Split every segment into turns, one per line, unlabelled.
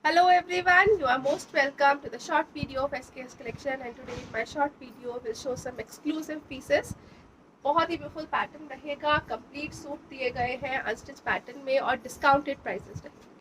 Hello everyone, you are most welcome to the short video of SKS collection, and today in my short video will show some exclusive pieces. बहुत ही beautiful pattern रहेगा, complete suit दिए गए हैं unstitch pattern में और discounted prices रहेंगे।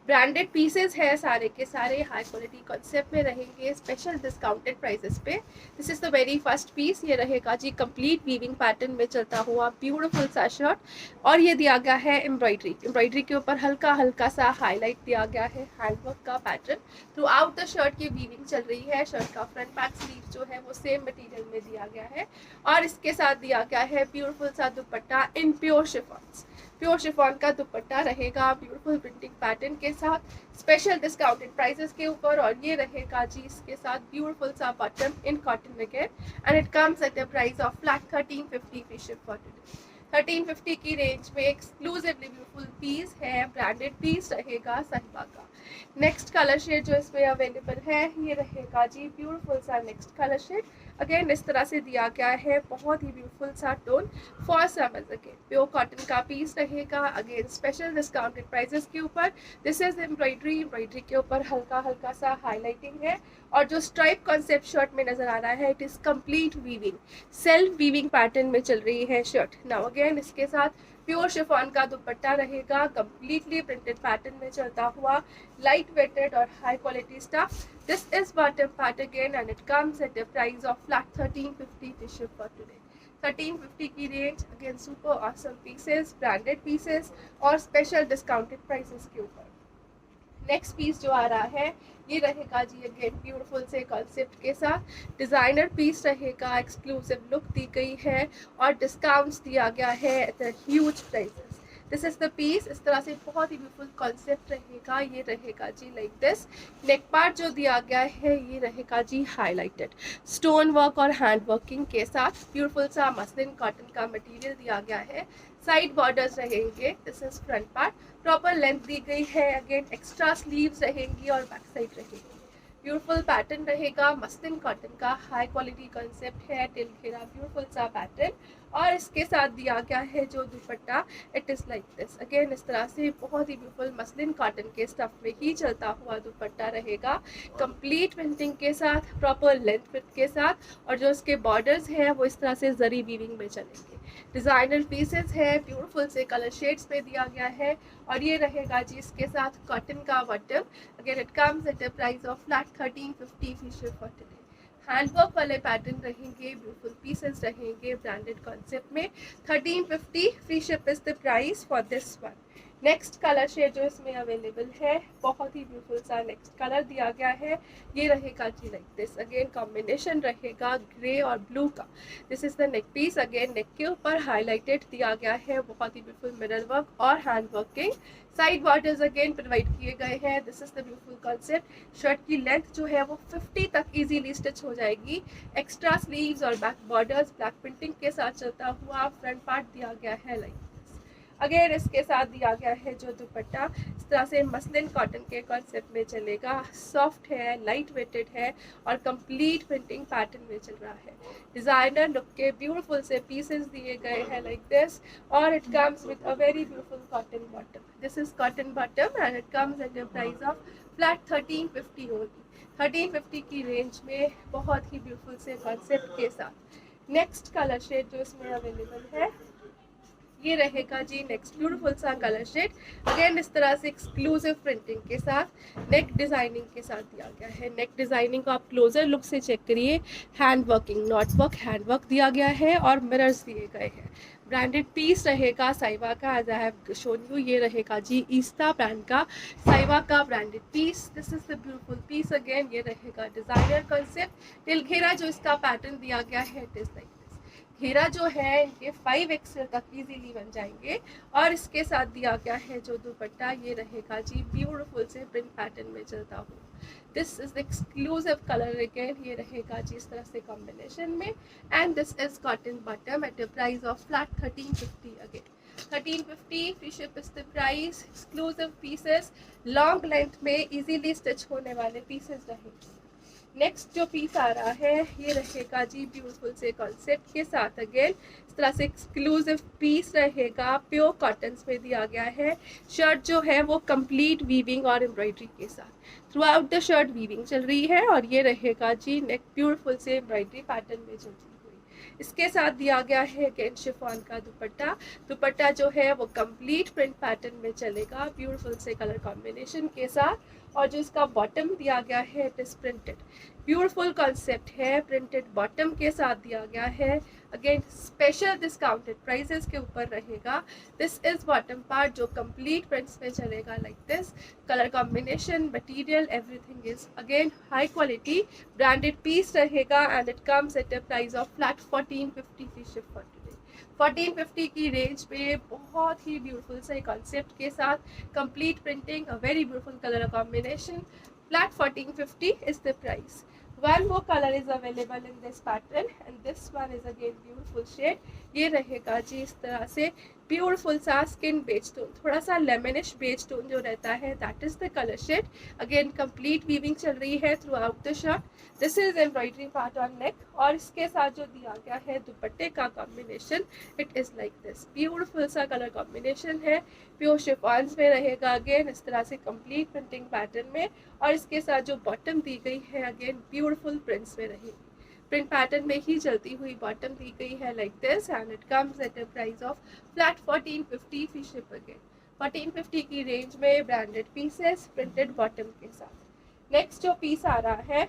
Branded pieces है सारे के सारे, हाई क्वालिटी कॉन्सेप्ट में रहेंगे, स्पेशल डिस्काउंटेड प्राइसेस पे। This is the very first piece, ये रहेगा जी कंप्लीट वीविंग पैटर्न में चलता हुआ ब्यूटीफुल सा शर्ट, और ये दिया गया है एम्ब्रॉयडरी के ऊपर हल्का हल्का सा हाईलाइट दिया गया है, हैंडवर्क का pattern through out the shirt की वीविंग चल रही है। शर्ट का फ्रंट बैक स्लीव जो है वो सेम मटेरियल में दिया गया है, और इसके साथ दिया गया है ब्यूटीफुल सा दुपट्टा इन प्योर शिफॉन का दुपट्टा रहेगा ब्यूटीफुल प्रिंटिंग पैटर्न के साथ, स्पेशल डिस्काउंटेड प्राइसेस के ऊपर। और ये रहेगा जी इसके साथ ब्यूटीफुल सा bottom in cotton again, and it comes at the price of flat 1350 free ship for today. 1350 की रेंज में एक्सक्लूसिवली ब्यूटीफुल पीस है, ब्रांडेड पीस रहेगा साहिबा का। नेक्स्ट कलर शेड जो इसमें अवेलेबल है ये रहेगा जी ब्यूटीफुल सा नेक्स्ट कलर शेड। अगेन इस तरह से दिया गया है, बहुत ही ब्यूटीफुल सा tone for summers. Again pure cotton का पीस रहेगा, अगेन स्पेशल डिस्काउंटेड प्राइसेस के ऊपर। दिस इज एम्ब्रॉयडरी के ऊपर हल्का हल्का सा हाईलाइटिंग है, और जो स्ट्राइप कॉन्सेप्ट शर्ट में नजर आ रहा है it is complete weaving, self weaving pattern में चल रही है शर्ट। नाउ अगेन इसके साथ प्योर शिफॉन का दुपट्टा रहेगा, कंप्लीटली प्रिंटेड पैटर्न में चलता हुआ, लाइट वेटेड और high quality stuff. This is bottom part again, and it comes at the price of flat 1350 free ship for today. 1350 की range, again super awesome pieces, branded pieces और special discounted prices के ऊपर। Next piece जो आ रहा है ये रहेगा जी अगेन ब्यूटीफुल से कॉन्सेप्ट के साथ, डिजाइनर पीस रहेगा, एक्सक्लूसिव लुक दी गई है और डिस्काउंट्स दिया गया है at huge prices. This is the piece, इस तरह से बहुत ही ब्यूटीफुल कॉन्सेप्ट रहेगा। ये रहेगा जी लाइक दिस, नेक पार्ट जो दिया गया है ये रहेगा जी हाईलाइटेड स्टोन वर्क और हैंड वर्किंग के साथ, ब्यूटीफुल सा मसलिन कॉटन का मटेरियल दिया गया है। साइड बॉर्डर्स रहेंगे, this is front part, proper length दी गई है, अगेन एक्स्ट्रा स्लीव्स रहेंगी और बैक साइड रहेगी। ब्यूटीफुल पैटर्न रहेगा, मसलिन कॉटन का हाई क्वालिटी कंसेप्ट है, टिल घेरा ब्यूटीफुल सा पैटर्न, और इसके साथ दिया गया है जो दुपट्टा it is like this. Again इस तरह से बहुत ही ब्यूटीफुल मसलिन कॉटन के स्टफ में ही चलता हुआ दुपट्टा रहेगा, कंप्लीट प्रिंटिंग के साथ, प्रॉपर लेंथ विड्थ के साथ, और जो इसके बॉर्डर्स हैं वो इस तरह से जरी वीविंग में चलेंगे। डिजाइनर पीसेस है, ब्यूटीफुल से कलर शेड्स में दिया गया है, और ये रहेगा जी इसके साथ कॉटन का bottom. Again it comes at a price of flat 1350 free ship for today. Handwork वाले पैटर्न रहेंगे, ब्यूटीफुल पीसेस रहेंगे ब्रांडेड कॉन्सेप्ट में। 1350 free ship is the price for this one. Next colour shade जो इसमें available है, बहुत ही beautiful सा नेक्स्ट कलर दिया गया है, ये रहेगा जी लाइक दिस। अगेन कॉम्बिनेशन रहेगा ग्रे और ब्लू का। This is the neck piece, again नेक के ऊपर हाईलाइटेड दिया गया है, बहुत ही ब्यूटीफुल मिरर वर्क और hand working. Side borders again provide किए गए हैं। This is the beautiful concept. Shirt की लेंथ जो है वो 50 तक इजीली स्टिच हो जाएगी। एक्स्ट्रा स्लीव्स और बैक बॉर्डर्स ब्लैक प्रिंटिंग के साथ चलता हुआ, फ्रंट पार्ट दिया गया है लाइक दिस। अगेन इसके साथ दिया गया है जो दुपट्टा इस तरह से मसलिन कॉटन के कॉन्सेप्ट में चलेगा, सॉफ्ट है, लाइट वेटेड है और कंप्लीट प्रिंटिंग पैटर्न में चल रहा है। डिजाइनर लुक के ब्यूटीफुल से पीसेस दिए गए हैं लाइक दिस, और it comes with a very beautiful cotton bottom. This is cotton bottom, and it comes at the price of flat 1350 only. 1350 की रेंज में बहुत ही ब्यूटीफुल से कॉन्सेप्ट के साथ। नेक्स्ट कलर शेड जो इसमें अवेलेबल है ये रहेगा जी नेक्स्ट ब्यूटीफुल सा कलर शेड। अगेन इस तरह से एक्सक्लूसिव प्रिंटिंग के साथ, नेक डिजाइनिंग के साथ दिया गया है। नेक डिजाइनिंग को आप क्लोजर लुक से चेक करिए, hand working, not work, hand work दिया गया है और मिरर्स दिए गए हैं। ब्रांडेड पीस रहेगा साइवा का, as I have shown you. ये रहेगा जी ईस्टा ब्रांड का साइवा का branded piece. This is the beautiful piece again. ये रहेगा डिजाइनर कॉन्सेप्ट, टिल घेरा जो इसका पैटर्न दिया गया है इट इज लाइक घेरा जो है इनके 5 एक्सेल तक इजीली बन जाएंगे, और इसके साथ दिया गया है जो दुपट्टा ये रहेगा जी ब्यूटीफुल से प्रिंट पैटर्न में चलता हुआ। This is exclusive colour again, ये रहेगा जी इस तरह से कॉम्बिनेशन में, and this is cotton bottom at the price of flat 1350 again. 1350 free ship is the price. Exclusive pieces, long length में इजीली स्टिच होने वाले पीसेस रहेंगे। नेक्स्ट जो पीस आ रहा है ये रहेगा जी ब्यूटीफुल से कॉन्सेप्ट के साथ। अगेन इस तरह से एक्सक्लूसिव पीस रहेगा, प्योर कॉटन में दिया गया है। शर्ट जो है वो कंप्लीट वीविंग और एम्ब्रॉयडरी के साथ, through out the shirt weaving चल रही है। और ये रहेगा जी नेक ब्यूटीफुल से एम्ब्रॉयडरी पैटर्न में चलती हुई। इसके साथ दिया गया है अगेन शिफॉन का दुपट्टा। दुपट्टा जो है वो कंप्लीट प्रिंट पैटर्न में चलेगा, ब्यूटीफुल से कलर कॉम्बिनेशन के साथ। और जो इसका बॉटम दिया गया है it is printed, beautiful concept है, प्रिंटेड बॉटम के साथ दिया गया है। अगेन स्पेशल डिस्काउंटेड प्राइसेस के ऊपर रहेगा। दिस इज बॉटम पार्ट जो कंप्लीट प्रिंट्स में चलेगा like this. Colour combination, material, everything is again high quality branded piece रहेगा and it comes at a price of flat 1450 free ship for today. 1450 की range पे बहुत ही beautiful से concept के साथ complete printing, a very beautiful colour combination, flat 1450 is the price. One more color is available in this pattern and this one is again beautiful shade। ये रहेगा जी इस तरह से ब्यूटीफुल सा स्किन बेज टोन, थोड़ा सा लेमनिश बेज टोन जो रहता है that is the colour shade. Again complete weaving चल रही है throughout the shirt. This is embroidery part on neck और इसके साथ जो दिया गया है दुपट्टे का combination it is like this, beautiful सा कलर कॉम्बिनेशन है, प्योर शिफॉन्स में रहेगा। अगेन इस तरह से कंप्लीट प्रिंटिंग पैटर्न में और इसके साथ जो बॉटम दी गई है अगेन ब्यूटीफुल प्रिंट्स में रहेगी, प्रिंट पैटर्न में ही चलती हुई बॉटम दी गई है like this and it comes at a price of flat 1450 free ship. Again 1450 की रेंज में ब्रांडेड पीसेस प्रिंटेड बॉटम के साथ। नेक्स्ट जो पीस आ रहा है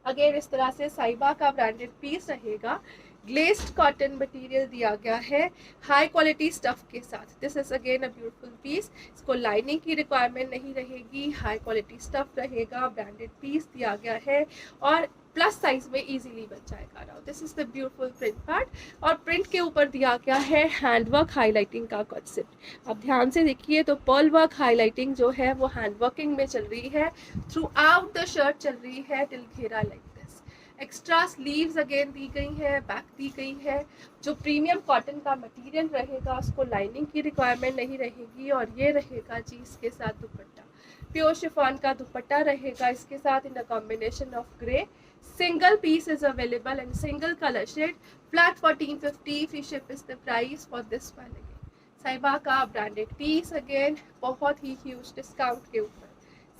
अगेन इस तरह से साइबा का ब्रांडेड पीस रहेगा, ग्लेस्ड कॉटन मटेरियल दिया गया है हाई क्वालिटी स्टफ के साथ। This is again a beautiful piece, इसको लाइनिंग की रिक्वायरमेंट नहीं रहेगी, हाई क्वालिटी स्टफ रहेगा, ब्रांडेड पीस दिया गया है और प्लस साइज में इजीली बन जाएगा। Now this is the beautiful print part और प्रिंट के ऊपर दिया गया है हैंडवर्क हाईलाइटिंग का कॉन्सेप्ट। अब ध्यान से देखिए तो पर्ल वर्क हाईलाइटिंग जो है वो हैंडवर्किंग में चल रही है, थ्रू आउट द शर्ट चल रही है टिल घेरा like this. Extra sleeves again the गई है, बैक दी गई है। जो प्रीमियम कॉटन का मटेरियल रहेगा उसको लाइनिंग की रिक्वायरमेंट नहीं रहेगी। और ये रहेगा जी इसके साथ दुपट्टा, प्योर शिफॉन का दुपट्टा रहेगा इसके साथ in a combination of grey. Single piece is available and single colour shade, flat 1450 free ship is the price for this one. Again Saiba का ब्रांडेड पीस अगेन बहुत ही ह्यूज डिस्काउंट के ऊपर,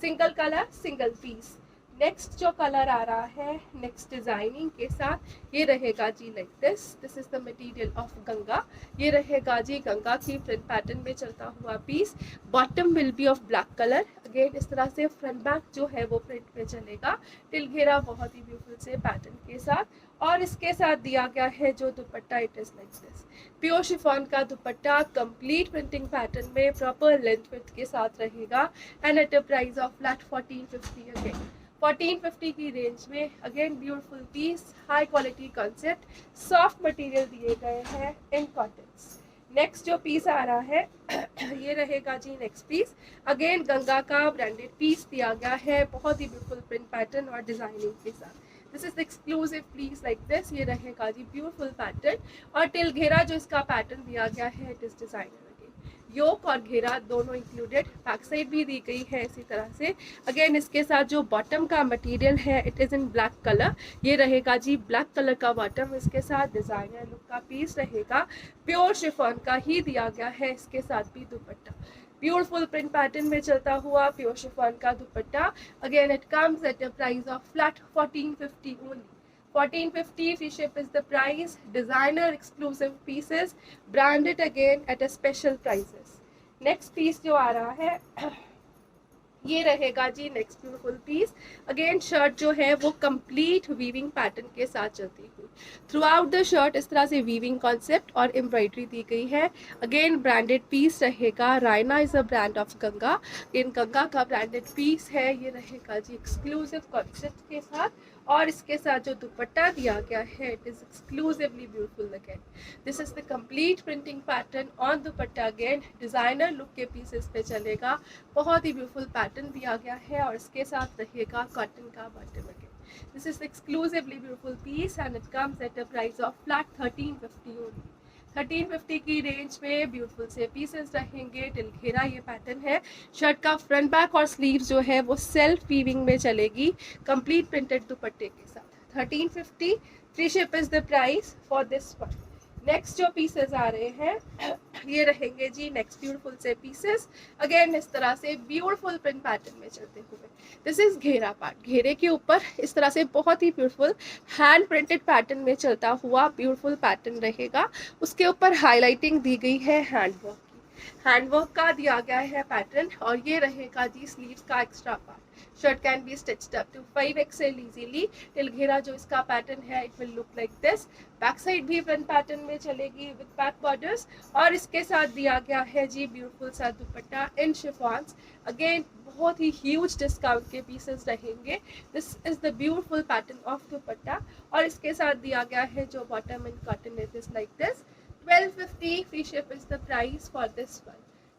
single colour single piece. Next जो colour आ रहा है next designing के साथ ये रहेगा जी like this. This is the material of Ganga, ये रहेगा जी गंगा की प्रिंट पैटर्न में चलता हुआ piece. Bottom will be of black colour, again इस तरह से फ्रंट बैक जो है वो प्रिंट में चलेगा, टिल घेरा बहुत ही ब्यूटीफुल से पैटर्न के साथ। और इसके साथ दिया गया है जो दुपट्टा it is like this, pure chiffon का दुपट्टा कंप्लीट प्रिंटिंग पैटर्न में प्रॉपर लेंथ विड्थ के साथ रहेगा and at a price of flat 1450। Again 1450 की रेंज में again beautiful piece, high quality concept, soft material दिए गए हैं इन कॉटन्स। नेक्स्ट जो पीस आ रहा है ये रहेगा जी नेक्स्ट पीस, अगेन गंगा का ब्रांडेड पीस दिया गया है बहुत ही ब्यूटीफुल प्रिंट पैटर्न और डिजाइनिंग के साथ। This is exclusive piece like this, ये रहेगा जी ब्यूटीफुल पैटर्न और टिल घेरा जो इसका पैटर्न दिया गया है इट इज डिजाइनर। योक और घेरा दोनों इंक्लूडेड, बैक साइड भी दी गई है इसी तरह से। अगेन इसके साथ जो बॉटम का मटेरियल है it is in black colour, ये रहेगा जी ब्लैक कलर का बॉटम, इसके साथ डिज़ाइनर लुक का पीस रहेगा, प्योर शिफॉन का ही दिया गया है इसके साथ भी दुपट्टा, ब्यूटीफुल प्रिंट पैटर्न में चलता हुआ प्योर शिफॉन का दुपट्टा। Again it comes at a price of flat 1450 only. 1450 free ship is the price, designer exclusive pieces, branded again at a special prices। next piece जो आ रहा है ये रहेगा जी next beautiful piece, again shirt जो है वो कंप्लीट वीविंग पैटर्न के साथ चलती हुई, थ्रू आउट द शर्ट इस तरह से वीविंग कॉन्सेप्ट और एम्ब्रॉयडरी दी गई है। अगेन ब्रांडेड पीस रहेगा, Raina is a brand of Ganga, in Ganga का ब्रांडेड पीस है, ये रहेगा जी एक्सक्लूसिव कॉन्सेप्ट के साथ। और इसके साथ जो दुपट्टा दिया गया है it is exclusively beautiful. Again this is the complete printing pattern on dupatta, again designer look के पीसेस पे चलेगा, बहुत ही ब्यूटीफुल पैटर्न दिया गया है और इसके साथ रहेगा कॉटन का bottom. Again this is exclusively beautiful piece and it comes at a price of flat 1350 only. 1350 की रेंज में ब्यूटीफुल से पीसेस रहेंगे। टिल घेरा ये पैटर्न है। शर्ट का फ्रंट बैक और स्लीव्स जो है वो सेल्फ वीविंग में चलेगी, कंप्लीट प्रिंटेड दुपट्टे के साथ। 1350, free ship is the price for this one. Next जो पीसेस आ रहे हैं ये रहेंगे जी नेक्स्ट ब्यूटीफुल से पीसेस। अगेन इस तरह से ब्यूटीफुल प्रिंट पैटर्न में चलते हुए, दिस इज घेरा पार्ट। घेरे के ऊपर इस तरह से बहुत ही ब्यूटीफुल हैंड प्रिंटेड पैटर्न में चलता हुआ ब्यूटीफुल पैटर्न रहेगा। उसके ऊपर हाईलाइटिंग दी गई है हैंडवर्क की, हैंडवर्क का दिया गया है पैटर्न। और ये रहेगा जी स्लीव्स का extra part. Shirt can be stitched up to 5XL easily. टिल घेरा जो इसका पैटर्न है it will look like this. Back side भी फ्रंट पैटर्न में चलेगी विद बैक बॉर्डर्स। और इसके साथ दिया गया है जी ब्यूटीफुल सा दुपट्टा इन शिफॉन्स। अगेन बहुत ही ह्यूज डिस्काउंट के पीसेस रहेंगे। This is the beautiful pattern of दुपट्टा। और इसके साथ दिया गया है जो bottom in cotton it is like this. 1250 free ship is the price for this one.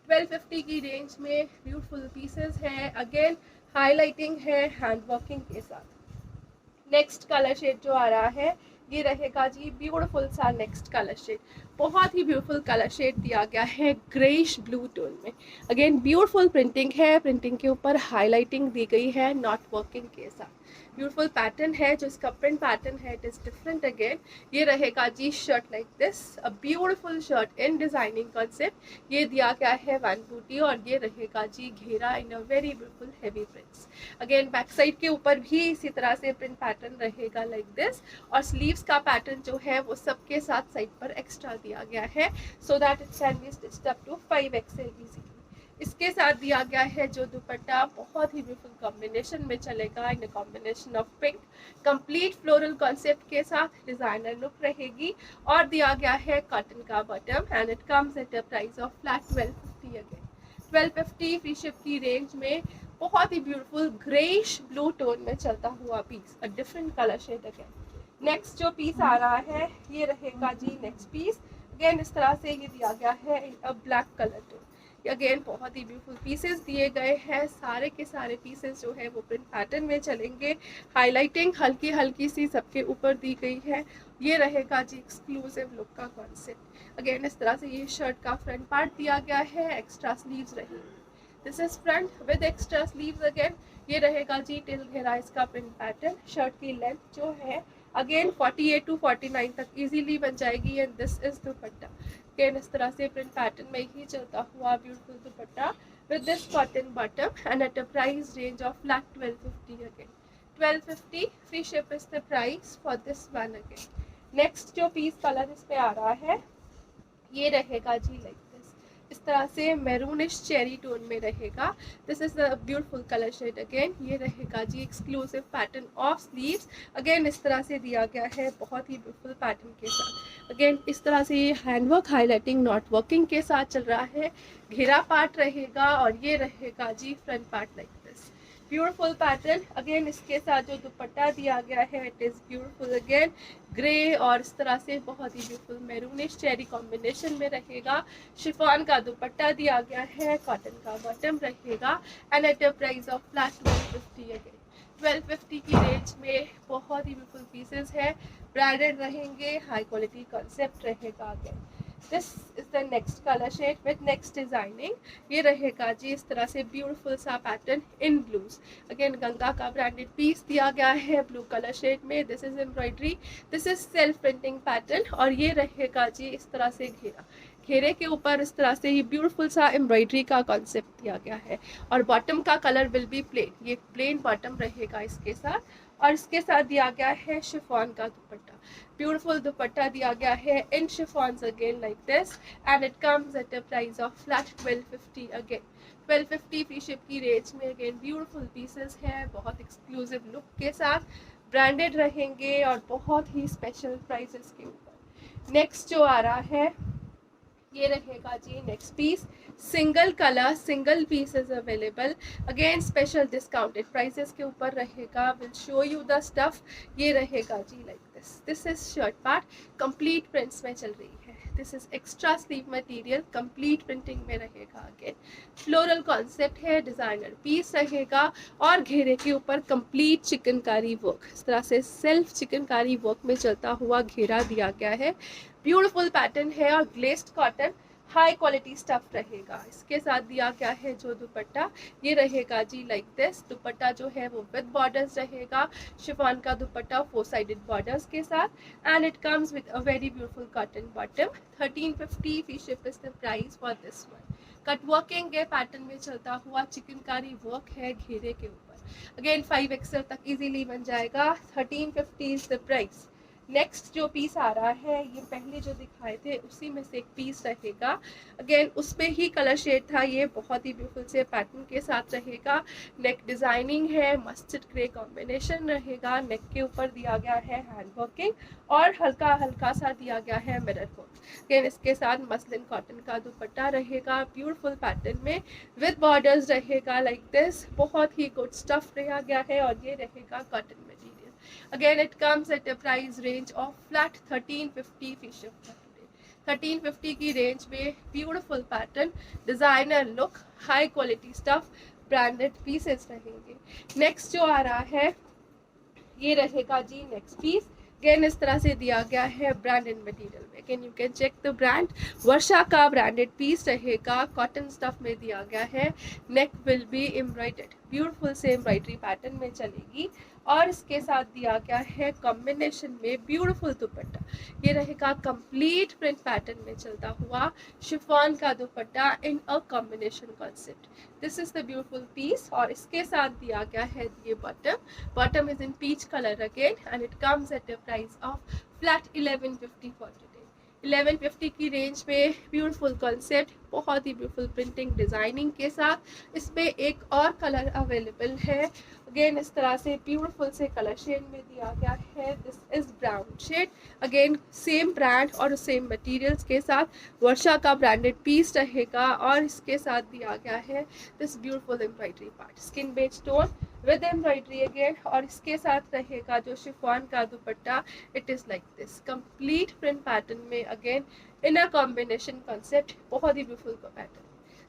1250 की रेंज में ब्यूटीफुल पीसेस है। अगेन हाईलाइटिंग है हैंड वर्किंग के साथ। नेक्स्ट कलर शेड जो आ रहा है ये रहेगा जी ब्यूटीफुल सा नेक्स्ट कलर शेड। बहुत ही ब्यूटीफुल कलर शेड दिया गया है ग्रेइश ब्लू टोन में। अगेन ब्यूटीफुल प्रिंटिंग है, प्रिंटिंग के ऊपर हाईलाइटिंग दी गई है नॉट वर्किंग के साथ। ब्यूटीफुल पैटर्न है, जो इसका प्रिंट पैटर्न है इट इज डिफरेंट। अगेन ये रहेगा जी shirt like this, a beautiful shirt in designing concept. ये दिया गया है वन बूटी और ये रहेगा जी घेरा in a very beautiful heavy prints. Again back side के ऊपर भी इसी तरह से प्रिंट पैटर्न रहेगा लाइक दिस। और स्लीव्स का पैटर्न जो है वो सबके साथ साइड पर एक्स्ट्रा दिया गया है so that it can be stitched up to 5XL easily. इसके साथ दिया गया है जो दुपट्टा बहुत ही ब्यूटीफुल कॉम्बिनेशन में चलेगा in combination of pink, complete floral concept के साथ डिजाइनर लुक रहेगी। और दिया गया है कॉटन का bottom and it comes at a price of flat 1250। Again 1250 free ship की रेंज में बहुत ही ब्यूटीफुल ग्रेइश ब्लू टोन में चलता हुआ piece, a different colour shade. Again next जो पीस आ रहा है ये रहेगा जी नेक्स्ट पीस। अगेन इस तरह से ये दिया गया है in a black colour tone. Again बहुत ही ब्यूटीफुल पीसेस दिए गए हैं। सारे के सारे पीसेस जो है वो प्रिंट पैटर्न में चलेंगे। हाईलाइटिंग हल्की हल्की सी सबके ऊपर दी गई है। ये रहेगा जी एक्सक्लूसिव लुक का कॉन्सेप्ट। अगेन इस तरह से ये शर्ट का फ्रंट पार्ट दिया गया है, एक्स्ट्रा स्लीव्स रहेंगी। This is front with extra sleeves. Again ये रहेगा जी टिल घेरा इसका प्रिंट पैटर्न। शर्ट की लेंथ जो है अगेन 48 टू 49 तक इजीली बन जाएगी। And this is dupatta. Again इस तरह से प्रिंट पैटर्न में ही चलता हुआ beautiful dupatta with this cotton bottom and at a price range of flat 1250। Again 1250 free ship is the price for this one. Again next जो piece colour इस पे आ रहा है ये रहेगा जी लाइक इस तरह से मैरूनिश चेरी टोन में रहेगा। This is the beautiful colour shade. Again ये रहेगा जी exclusive pattern of sleeves. Again इस तरह से दिया गया है बहुत ही ब्यूटीफुल पैटर्न के साथ। अगेन इस तरह से ये हैंडवर्क हाईलाइटिंग नॉट वर्किंग के साथ चल रहा है। घेरा पार्ट रहेगा और ये रहेगा जी front part like this, beautiful pattern. Again इसके साथ जो दुपट्टा दिया गया है it is beautiful. Again grey और इस तरह से बहुत ही ब्यूटीफुल मैरूनिश चेरी कॉम्बिनेशन में रहेगा। शिफॉन का दुपट्टा दिया गया है, कॉटन का बॉटम रहेगा and at a price of flat 1250। Again 1250 की रेंज में बहुत ही ब्यूटीफुल पीसेस है, ब्रांडेड रहेंगे, हाई क्वालिटी कॉन्सेप्ट रहेगा। Again this is the next colour shade with next designing. ये रहेगा जी इस तरह से ब्यूटीफुल सा pattern in blues. Again Ganga का ब्रांडेड पीस दिया गया है ब्लू कलर शेड में। This is embroidery, this is self printing pattern. और ये रहेगा जी इस तरह से घेरा, घेरे के ऊपर इस तरह से ये ब्यूटीफुल सा एम्ब्रॉयडरी का कॉन्सेप्ट दिया गया है। और बॉटम का कलर विल बी प्लेन, ये प्लेन बॉटम रहेगा इसके साथ। और इसके साथ दिया गया है शिफॉन का दुपट्टा, ब्यूटीफुल दुपट्टा दिया गया है in chiffons again like this and it comes at a price of flat 1250। Again 1250 free ship की रेंज में। अगेन ब्यूटीफुल पीसेस हैं बहुत एक्सक्लूसिव लुक के साथ, ब्रांडेड रहेंगे और बहुत ही स्पेशल प्राइसेस के ऊपर। नेक्स्ट जो आ रहा है ये रहेगा जी next piece, single colour single piece is available. Again special discounted prices के ऊपर रहेगा। Will show you the stuff. ये रहेगा जी like this, this is shirt part, complete prints में चल रही है। This is extra sleeve material, complete printing में रहेगा। अगेन फ्लोरल कॉन्सेप्ट है, डिजाइनर पीस रहेगा और घेरे के ऊपर कंप्लीट चिकनकारी वर्क, इस तरह से सेल्फ चिकनकारी वर्क में चलता हुआ घेरा दिया गया है। ब्यूटीफुल पैटर्न है और glazed cotton high quality stuff रहेगा। इसके साथ दिया गया है जो दुपट्टा, ये रहेगा जी लाइक दिस। दुपट्टा जो है वो विद बॉर्डर्स रहेगा, शिफॉन का दुपट्टा 4 साइडेड बॉर्डर्स के साथ, and it comes with a very beautiful cotton bottom. 1350 free ship is the price for this one. Cut working के पैटर्न में चलता हुआ चिकनकारी वर्क है घेरे के ऊपर। अगेन 5XL तक इजीली बन जाएगा। 1350 इज द प्राइस। नेक्स्ट जो पीस आ रहा है, ये पहले जो दिखाए थे उसी में से एक पीस रहेगा। अगेन उसमें ही कलर शेड था, ये बहुत ही ब्यूटीफुल से पैटर्न के साथ रहेगा। नेक डिजाइनिंग है, मस्टर्ड ग्रे कॉम्बिनेशन रहेगा। नेक के ऊपर दिया गया है हैंड वर्किंग और हल्का हल्का सा दिया गया है मिरर वर्क। अगेन इसके साथ मसलिन कॉटन का दुपट्टा रहेगा ब्यूटीफुल पैटर्न में, विद बॉर्डर्स रहेगा लाइक दिस। बहुत ही गुड स्टफ रहा गया है और ये रहेगा cotton material. Again it comes at a price range of flat 1350 free shipping for today. 1350 की रेंज में beautiful pattern, designer look, high quality stuff, branded pieces रहेंगे। नेक्स्ट जो आ रहा है ये रहेगा जी नेक्स्ट पीस। अगेन इस तरह से दिया गया है ब्रांडेड मटेरियल में। Again you can check the brand, Varsha का ब्रांडेड पीस रहेगा, कॉटन स्टफ में दिया गया है। Neck will be embroidered, beautiful से एम्ब्रॉयडरी पैटर्न में चलेगी और इसके साथ दिया गया है कॉम्बिनेशन में ब्यूटीफुल दुपट्टा। ये रहेगा कंप्लीट प्रिंट पैटर्न में चलता हुआ शिफॉन का dupatta in a combination concept. This is the beautiful piece और इसके साथ दिया गया है ये bottom is in peach colour again, and it comes at a price of flat 1150 for today. 1150 की रेंज में ब्यूटीफुल कॉन्सेप्ट, बहुत ही ब्यूटीफुल प्रिंटिंग डिजाइनिंग के साथ। इसमें एक और कलर अवेलेबल है। अगेन इस तरह से ब्यूटीफुल से कलर शेड में दिया गया है। This is brown shade. Again same brand और सेम मटेरियल्स के साथ वर्षा का ब्रांडेड पीस रहेगा और इसके साथ दिया गया है this beautiful embroidery part, skin beige tone with embroidery again. और इसके साथ रहेगा जो शिफॉन का dupatta, it is like this complete print pattern में again in a combination concept. बहुत ही ब्यूटीफुल पैटर्न,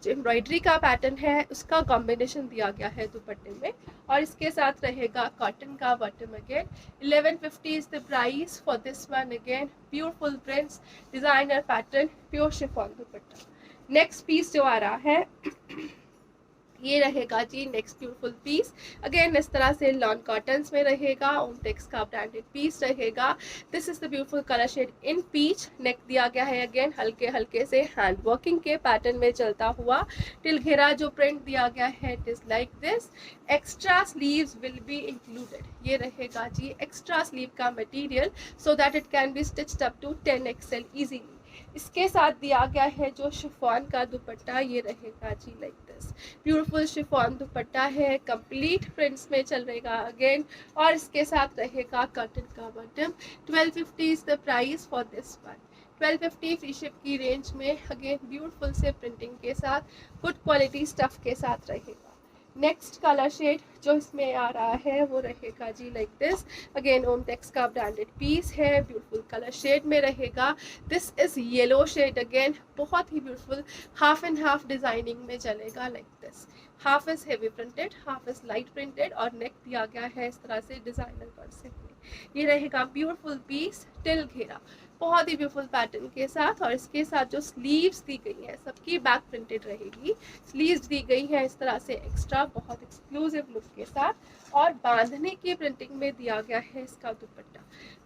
जो एम्ब्रॉयडरी का पैटर्न है उसका कॉम्बिनेशन दिया गया है दुपट्टे में और इसके साथ रहेगा कॉटन का bottom again. 1150 is the price for this one. Again beautiful prints, designer pattern, pure chiffon dupatta. Next piece जो आ रहा है ये रहेगा जी नेक्स्ट ब्यूटीफुल पीस। अगेन इस तरह से लॉन कॉटन्स में रहेगा, ओमटेक्स का ब्रांडेड पीस रहेगा। This is the beautiful colour shade in peach. Neck दिया गया है अगेन हल्के हल्के से हैंड वर्किंग के पैटर्न में चलता हुआ। टिल घेरा जो प्रिंट दिया गया है it is like this. Extra sleeves will be included, ये रहेगा जी एक्स्ट्रा स्लीव का material so that it can be stitched up to 10XL easily. इसके साथ दिया गया है जो शिफॉन का दुपट्टा, ये रहेगा जी like this. Beautiful chiffon dupatta है, कंप्लीट प्रिंट्स में चल रहेगा अगेन और इसके साथ रहेगा कॉटन का bottom. 1250 is the price for this one. 1250 free ship की रेंज में अगेन ब्यूटीफुल से प्रिंटिंग के साथ गुड क्वालिटी स्टफ के साथ रहेगा। नेक्स्ट कलर शेड जो इसमें आ रहा है वो रहेगा जी लाइक दिस। अगेन ओमटेक्स का ब्रांडेड पीस है, ब्यूटीफुल कलर शेड में रहेगा। This is yellow shade again, बहुत ही beautiful half and half designing में चलेगा like this. Half is heavy printed, half is light printed और नेक दिया गया है इस तरह से डिजाइनर कॉन्सेप्ट में। ये रहेगा ब्यूटीफुल पीस टिल घेरा, बहुत ही ब्यूटीफुल पैटर्न के साथ। और इसके साथ जो स्लीव्स दी गई है सबकी बैक प्रिंटेड रहेगी। स्लीव्स दी गई है इस तरह से एक्स्ट्रा, बहुत एक्सक्लूसिव लुक के साथ और बांधने की प्रिंटिंग में दिया गया है इसका दुपट्टा।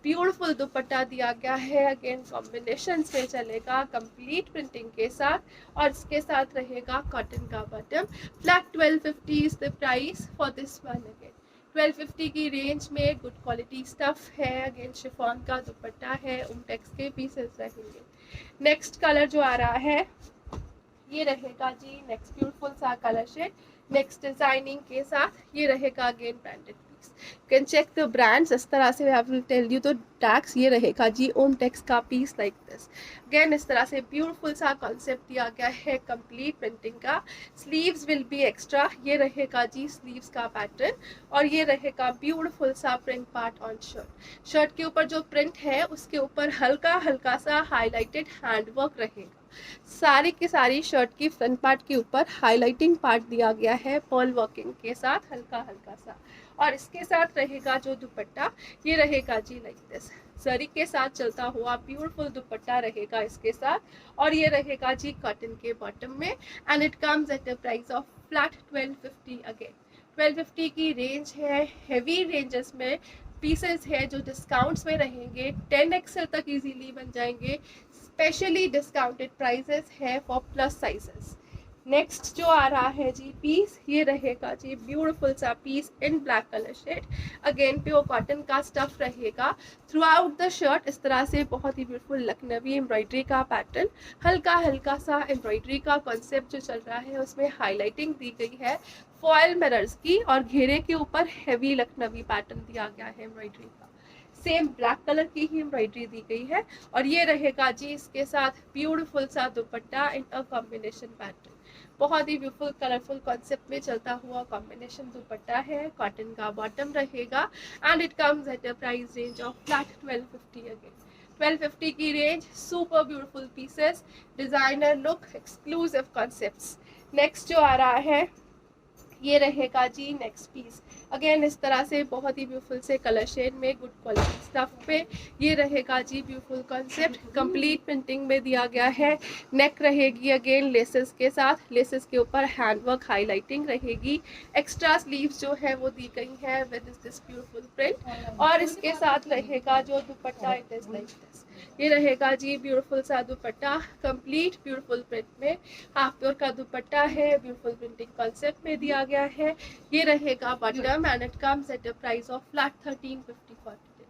ब्यूटीफुल दुपट्टा दिया गया है अगेन कॉम्बिनेशन में चलेगा कंप्लीट प्रिंटिंग के साथ और इसके साथ रहेगा कॉटन का bottom. Flat 1250 is the price for this one. Again 1250 की रेंज में गुड क्वालिटी स्टफ है। अगेन शिफॉन का दुपट्टा है, ओमटेक्स के पीसेस रहेंगे। नेक्स्ट कलर जो आ रहा है ये रहेगा जी नेक्स्ट ब्यूटीफुल सा कलर शेड, नेक्स्ट डिजाइनिंग के साथ। ये रहेगा again branded piece. Piece. You can check the brands. इस तरह से आई विल टेल यू तो टैक्स ये रहेगा जी ओम टेक्स का पीस लाइक दिस। अगेन इस तरह से ब्यूटीफुल सा कॉन्सेप्ट दिया गया है कंप्लीट प्रिंटिंग का। स्लीव्स विल बी एक्स्ट्रा, ये रहेगा जी स्लीव्स का पैटर्न, और ये रहेगा ब्यूटीफुल सा print part on shirt. Shirt के ऊपर जो प्रिंट है उसके ऊपर हल्का हल्का सा हाईलाइटेड हैंडवर्क रहेगा। सारी की सारी शर्ट की फ्रंट पार्ट के ऊपर हाईलाइटिंग पार्ट दिया गया है पर्ल वर्किंग के साथ हल्का हल्का सा। और इसके साथ रहेगा जो दुपट्टा, ये रहेगा जी लाइक दिस, जरी के साथ चलता हुआ ब्यूटीफुल दुपट्टा रहेगा इसके साथ, और ये रहेगा जी कॉटन के बॉटम में। And it comes at a price of flat 1250। Again 1250 की रेंज है। हेवी रेंजेस में पीसेस है जो डिस्काउंट्स में रहेंगे, 10XL तक इजीली बन जाएंगे। स्पेशली डिस्काउंटेड प्राइसेस है फॉर प्लस साइजेस। नेक्स्ट जो आ रहा है जी पीस, ये रहेगा जी ब्यूटीफुल सा piece in black colour shade. Again pure cotton का स्टफ रहेगा थ्रू आउट द शर्ट। इस तरह से बहुत ही ब्यूटीफुल लखनवी एम्ब्रॉयडरी का पैटर्न, हल्का हल्का सा एम्ब्रॉयडरी का कॉन्सेप्ट जो चल रहा है उसमें हाईलाइटिंग दी गई है फॉयल मिरर्स की, और घेरे के ऊपर हैवी लखनवी पैटर्न दिया गया है एम्ब्रॉयडरी का। सेम ब्लैक कलर की ही एम्ब्रॉयडरी दी गई है, और ये रहेगा जी इसके साथ ब्यूटीफुल सा दुपट्टा इन अ कॉम्बिनेशन पैटर्न। बहुत ही ब्यूटीफुल कलरफुल कॉन्सेप्ट में चलता हुआ कॉम्बिनेशन दुपट्टा है, कॉटन का बॉटम रहेगा, and it comes at a price range of flat 1250। Again 1250 की range, super beautiful pieces, designer look, exclusive concepts. Next जो आ रहा है ये रहेगा जी नेक्स्ट पीस। अगेन इस तरह से बहुत ही ब्यूटीफुल से कलर शेड में गुड क्वालिटी स्टफ पे, ये रहेगा जी ब्यूटीफुल कॉन्सेप्ट, कंप्लीट प्रिंटिंग में दिया गया है। नेक रहेगी अगेन लेसेस के साथ, लेसेस के ऊपर हैंडवर्क हाईलाइटिंग रहेगी। एक्स्ट्रा स्लीव्स जो है वो दी गई है विद दिस ब्यूटीफुल प्रिंट, और इसके साथ रहेगा जो दुपट्टा इट इज लाइक दिस। ये रहेगा जी ब्यूटीफुल सा दुपट्टा कंप्लीट ब्यूटीफुल प्रिंट में, हाफ प्योर का दुपट्टा है, ब्यूटीफुल प्रिंटिंग कॉन्सेप्ट में दिया गया है। ये रहेगा bottom, and it comes at a price of flat 1350 for today.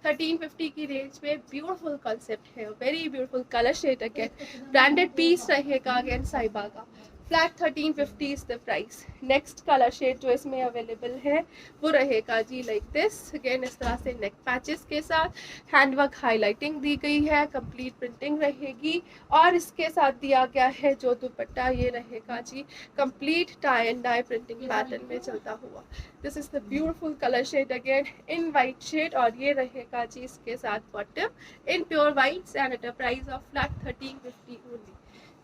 1350 की रेंज में ब्यूटीफुल कॉन्सेप्ट है, very beautiful colour shade. Again branded piece रहेगा अगेन साइबा का। Flat 1350 is the price. Next colour shade जो इसमें अवेलेबल है वो रहेगा जी लाइक दिस। अगेन इस तरह से नेक पैचेस के साथ हैंडवर्क हाईलाइटिंग दी गई है, कंप्लीट प्रिंटिंग रहेगी, और इसके साथ दिया गया है जो दुपट्टा, ये रहेगा जी complete tie and dye printing pattern में चलता हुआ। This is the beautiful colour shade again in white shade, और ये रहेगा जी इसके साथ bottom in pure whites, and at a price of flat 1350 only.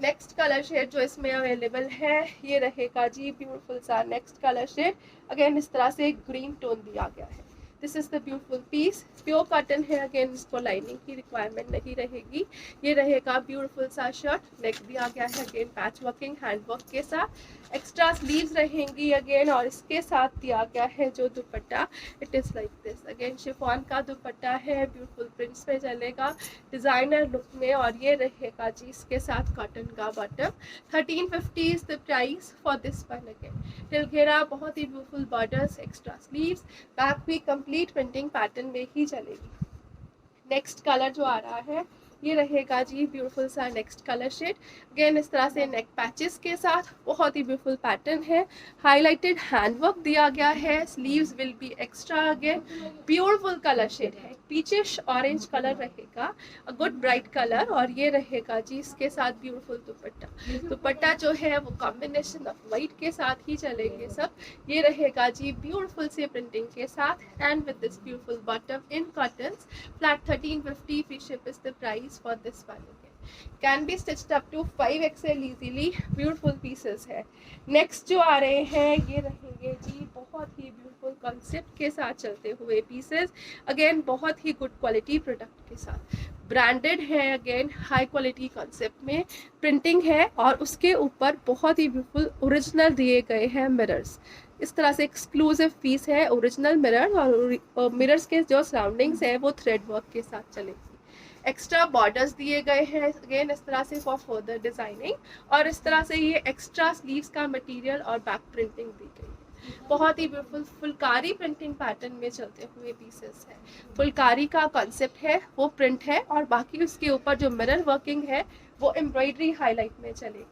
Next colour shade जो इसमें अवेलेबल है ये रहेगा जी ब्यूटीफुल सा नेक्स्ट कलर शेड। अगेन इस तरह से ग्रीन टोन दिया गया है। This is the beautiful piece, pure cotton है। अगेन इसको लाइनिंग की रिक्वायरमेंट नहीं रहेगी। ये रहेगा ब्यूटीफुल सा शर्ट, नेक दिया गया है अगेन पैच वर्किंग हैंडवर्क के साथ, एक्स्ट्रा स्लीव्स रहेंगी अगेन, और इसके साथ दिया गया है जो दुपट्टा it is like this. Again chiffon का दुपट्टा है, ब्यूटीफुल प्रिंट्स पे चलेगा, डिजाइनर लुक में, और ये रहेगा जी इसके साथ कॉटन का bottom. 1350 is the price for this one. Again till घेरा, बहुत ही beautiful borders, extra sleeves, back भी कंप्लीट प्रिंटिंग पैटर्न में ही चलेगी। नेक्स्ट कलर जो आ रहा है ये रहेगा जी ब्यूटीफुल सा नेक्स्ट कलर शेड। अगेन इस तरह से नेक पैचेस के साथ बहुत ही ब्यूटीफुल पैटर्न है, हाईलाइटेड हैंडवर्क दिया गया है, sleeves will be extra. Again beautiful colour shade है, पीचिश ऑरेंज कलर रहेगा, अ गुड ब्राइट कलर, और ये रहेगा जी इसके साथ ब्यूटीफुल दुपट्टा। दुपट्टा जो है वो कॉम्बिनेशन ऑफ वाइट के साथ ही चलेंगे सब। ये रहेगा जी ब्यूटीफुल से प्रिंटिंग के साथ, and with this beautiful bottom in cottons. Flat 1350 free ship is the price for this one. Again can be stitched up to 5XL easily, beautiful pieces है। नेक्स्ट जो आ रहे हैं ये रहेंगे जी बहुत ही ब्यूटीफुल कॉन्सेप्ट के साथ चलते हुए पीसेस, अगेन बहुत ही गुड क्वालिटी प्रोडक्ट के साथ, ब्रांडेड है, अगेन हाई क्वालिटी कॉन्सेप्ट में प्रिंटिंग है, और उसके ऊपर बहुत ही ब्यूटीफुल ओरिजिनल दिए गए हैं मिरर्स। इस तरह से एक्सक्लूसिव पीस है, ओरिजिनल मिरर, और मिरर्स के जो सराउंडिंग्स है वो थ्रेड वर्क के साथ चलेगी। एक्स्ट्रा बॉर्डर्स दिए गए हैं अगेन इस तरह से फॉर फर्दर डिजाइनिंग, और इस तरह से ये एक्स्ट्रा स्लीव्स का मटेरियल और बैक प्रिंटिंग दी गई है। बहुत ही ब्यूटीफुल फुलकारी प्रिंटिंग पैटर्न में चलते हुए पीसेस है। फुलकारी का कॉन्सेप्ट है वो प्रिंट है, और बाकी उसके ऊपर जो मिरर वर्किंग है वो एम्ब्रॉयडरी हाईलाइट में चलेगी।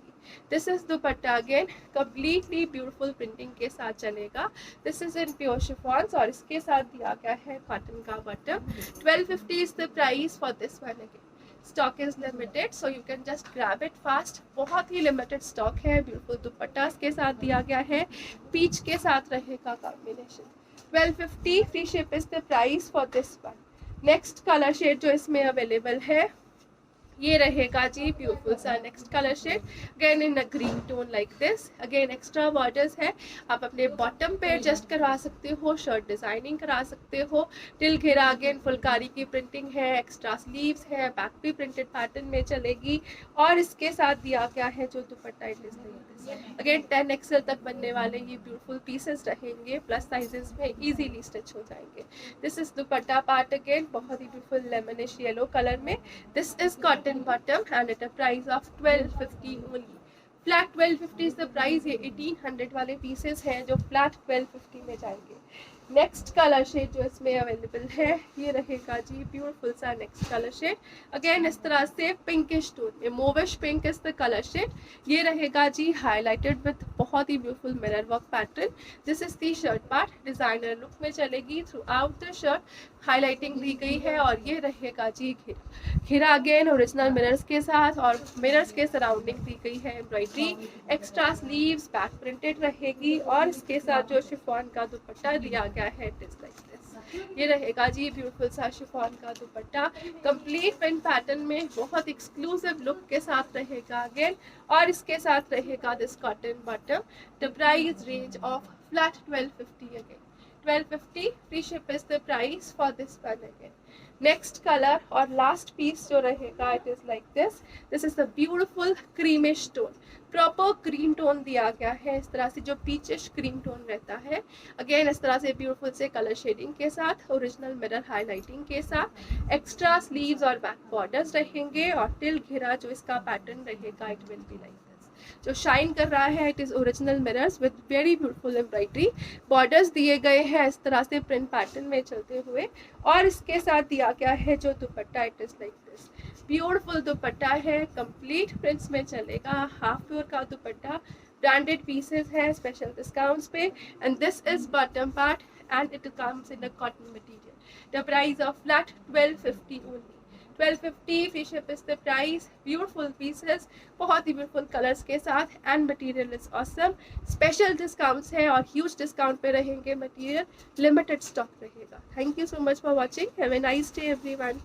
This is dupatta again completely beautiful printing के साथ चलेगा। दिस इज इन प्योर शिफॉन्स और इसके साथ दिया गया है कॉटन का bottom. 1250 is the price for this one again. Stock is limited so you can just grab it fast. बहुत ही लिमिटेड स्टॉक है। ब्यूटीफुल दुपट्टा के साथ दिया गया है, पीच के साथ रहेगा combination. 1250 free ship is the price for this one. Next colour shade जो इसमें अवेलेबल है ये रहेगा जी ब्यूटीफुल सा next colour shade again in a green tone like this. Again extra borders है, आप अपने बॉटम पे एडजस्ट करवा सकते हो, शर्ट डिजाइनिंग करा सकते हो। टिल घेरा अगेन फुलकारी की प्रिंटिंग है, एक्स्ट्रा स्लीव्स है, बैक भी प्रिंटेड पैटर्न में चलेगी और इसके साथ दिया गया है जो दुपट्टा इट इज अगेन 10 एक्सेल तक बनने वाले ये ब्यूटीफुल पीसेस रहेंगे, प्लस साइजेस में इजीली स्टिच हो जाएंगे। This is dupatta part again बहुत ही ब्यूटीफुल लेमनिश येलो कलर में। This is cotton bottom and at a price of 1250 only. Flat 1250 is the price. ये 1800 वाले पीसेस हैं जो फ्लैट 1250 में जाएंगे। नेक्स्ट कलर शेड जो इसमें अवेलेबल है ये रहेगा जी ब्यूटीफुल सा नेक्स्ट कलर शेड अगेन इस तरह से पिंकिश टोन में, mauvish pink is the colour shade. ये रहेगा जी हाईलाइटेड विथ बहुत ही beautiful mirror work pattern. This is the shirt part, designer look में चलेगी। Throughout the shirt highlighting दी गई है और ये रहेगा जी घेरा। घेरा अगेन ओरिजिनल मिरर्स के साथ और मिरर्स के सराउंडिंग दी गई है embroidery. Extra sleeves back printed रहेगी और इसके साथ जो शिफॉन का दुपट्टा दिया गया है इट इज लाइक दिस। ये रहेगा जी ब्यूटीफुल सा शिफॉन का दुपट्टा कंप्लीट प्रिंट पैटर्न में बहुत एक्सक्लूसिव लुक के साथ रहेगा अगेन और इसके साथ रहेगा this cotton bottom. The price range of flat 1250 again 1250 free ship is the price for this one again. Next color और last piece जो रहेगा it is like this. This is a beautiful creamish tone. Proper green tone दिया गया है इस तरह से जो peachish green tone रहता है। Again इस तरह से beautiful से color shading के साथ, original mirror highlighting के साथ, extra sleeves और back borders रहेंगे और till घेरा जो इसका pattern रहेगा it will be like this. जो शाइन कर रहा है it is original mirrors with very beautiful embroidery. Borders दिए गए हैं इस तरह से प्रिंट पैटर्न में चलते हुए और इसके साथ दिया गया है जो दुपट्टा it is like this. Beautiful दुपट्टा है, कंप्लीट प्रिंट्स में चलेगा, हाफ प्योर का दुपट्टा, ब्रांडेड पीसेस है स्पेशल डिस्काउंट्स पे and this is bottom part and it comes in a cotton material. The price of flat 1250 only. 1250 free ship is the price. Beautiful pieces बहुत ही beautiful colours के साथ and material is awesome. Special discounts है और huge discount पे रहेंगे material, limited stock रहेगा। Thank you so much for watching. Have a nice day everyone.